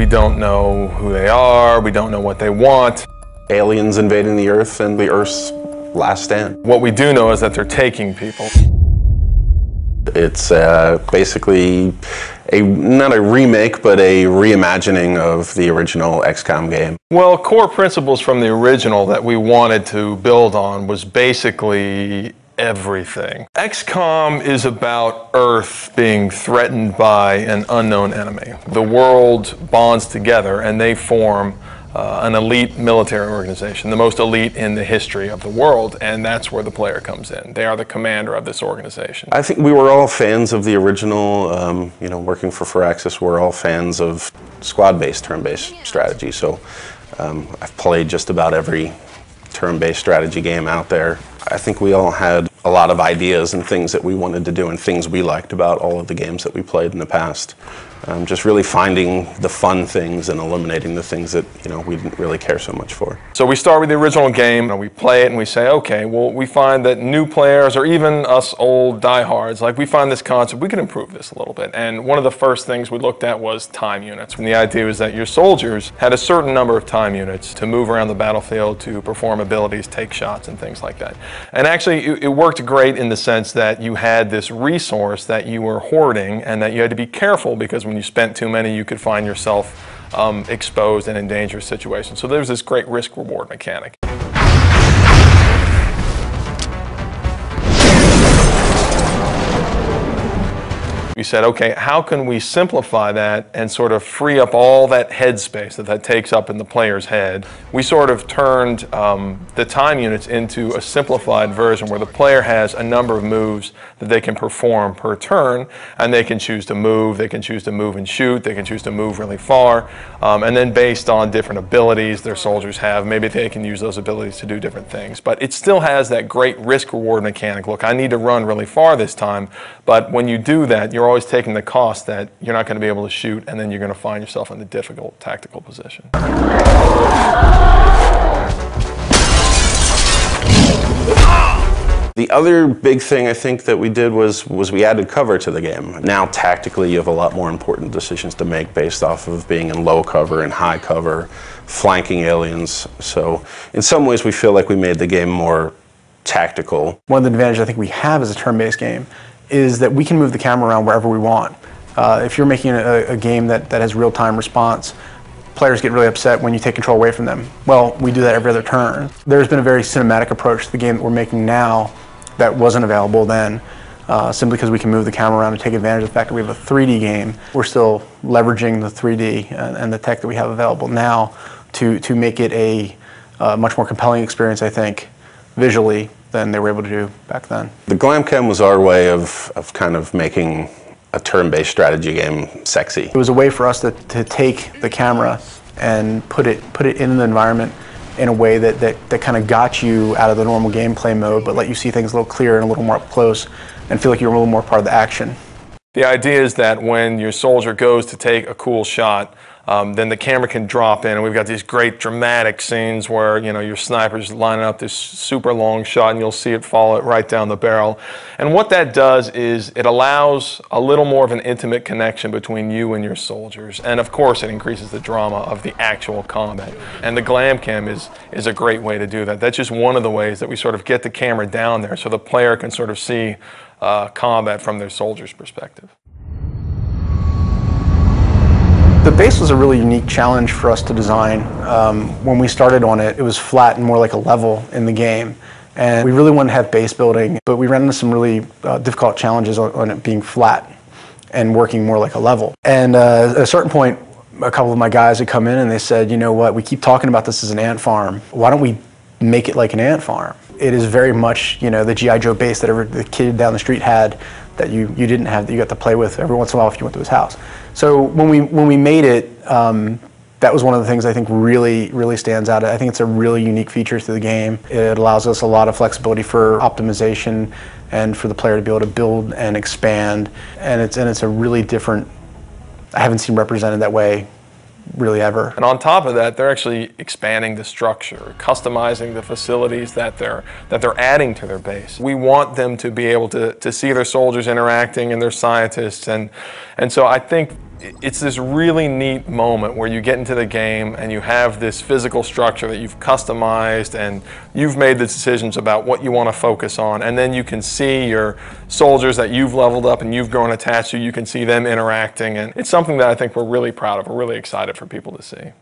We don't know who they are, we don't know what they want. Aliens invading the Earth and the Earth's last stand. What we do know is that they're taking people. It's basically not a remake, but a reimagining of the original XCOM game. Well, core principles from the original that we wanted to build on was basically everything. XCOM is about Earth being threatened by an unknown enemy. The world bonds together and they form an elite military organization, the most elite in the history of the world, and that's where the player comes in. They are the commander of this organization. I think we were all fans of the original, you know, working for Firaxis, we're all fans of squad-based, turn-based strategy, so I've played just about every turn-based strategy game out there. I think we all had a lot of ideas and things that we wanted to do and things we liked about all of the games that we played in the past. Just really finding the fun things and eliminating the things that, you know, we didn't really care so much for. So we start with the original game and we play it and we say, okay, well, we find that new players or even us old diehards, like we find this concept, we can improve this a little bit. And one of the first things we looked at was time units. And the idea was that your soldiers had a certain number of time units to move around the battlefield, to perform abilities, take shots and things like that. And actually it worked great in the sense that you had this resource that you were hoarding and that you had to be careful because when you spent too many, you could find yourself exposed and in dangerous situations. So there's this great risk-reward mechanic. We said, okay, how can we simplify that and sort of free up all that headspace that takes up in the player's head? We sort of turned the time units into a simplified version where the player has a number of moves that they can perform per turn, and they can choose to move and shoot, they can choose to move really far, and then based on different abilities their soldiers have, maybe they can use those abilities to do different things. But it still has that great risk-reward mechanic. Look, I need to run really far this time, but when you do that, you're always taking the cost that you're not going to be able to shoot, and then you're going to find yourself in a difficult tactical position. The other big thing I think that we did was we added cover to the game. Now tactically you have a lot more important decisions to make based off of being in low cover and high cover, flanking aliens. So in some ways we feel like we made the game more tactical. One of the advantages I think we have as a turn-based game is that we can move the camera around wherever we want. If you're making a game that has real-time response, players get really upset when you take control away from them. Well, we do that every other turn. There's been a very cinematic approach to the game that we're making now that wasn't available then, simply because we can move the camera around and take advantage of the fact that we have a 3D game. We're still leveraging the 3D and the tech that we have available now to make it a much more compelling experience, I think, visually, than they were able to do back then. The Glamcam was our way of kind of making a turn-based strategy game sexy. It was a way for us to take the camera and put it in the environment in a way that kind of got you out of the normal gameplay mode, but let you see things a little clearer and a little more up close and feel like you're a little more part of the action. The idea is that when your soldier goes to take a cool shot, then the camera can drop in, and we've got these great dramatic scenes where, you know, your sniper's lining up this super long shot and you'll see it follow it right down the barrel. And what that does is it allows a little more of an intimate connection between you and your soldiers. And of course it increases the drama of the actual combat. And the Glamcam is a great way to do that. That's just one of the ways that we sort of get the camera down there so the player can sort of see combat from their soldier's perspective. The base was a really unique challenge for us to design. When we started on it, it was flat and more like a level in the game. And we really wanted to have base building, but we ran into some really difficult challenges on it being flat and working more like a level. And at a certain point, a couple of my guys had come in and they said, you know what, we keep talking about this as an ant farm. Why don't we make it like an ant farm? It is very much, you know, the G.I. Joe base that the kid down the street had that you didn't have, that you got to play with every once in a while if you went to his house. So when we made it, that was one of the things I think really stands out. I think it's a really unique feature to the game. It allows us a lot of flexibility for optimization and for the player to be able to build and expand. And it's a really different, I haven't seen represented that way really ever. And on top of that, they're actually expanding the structure, customizing the facilities that they're adding to their base. We want them to be able to see their soldiers interacting and their scientists, and so I think it's this really neat moment where you get into the game and you have this physical structure that you've customized and you've made the decisions about what you want to focus on, and then you can see your soldiers that you've leveled up and you've grown attached to, you can see them interacting, and it's something that I think we're really proud of, we're really excited for people to see.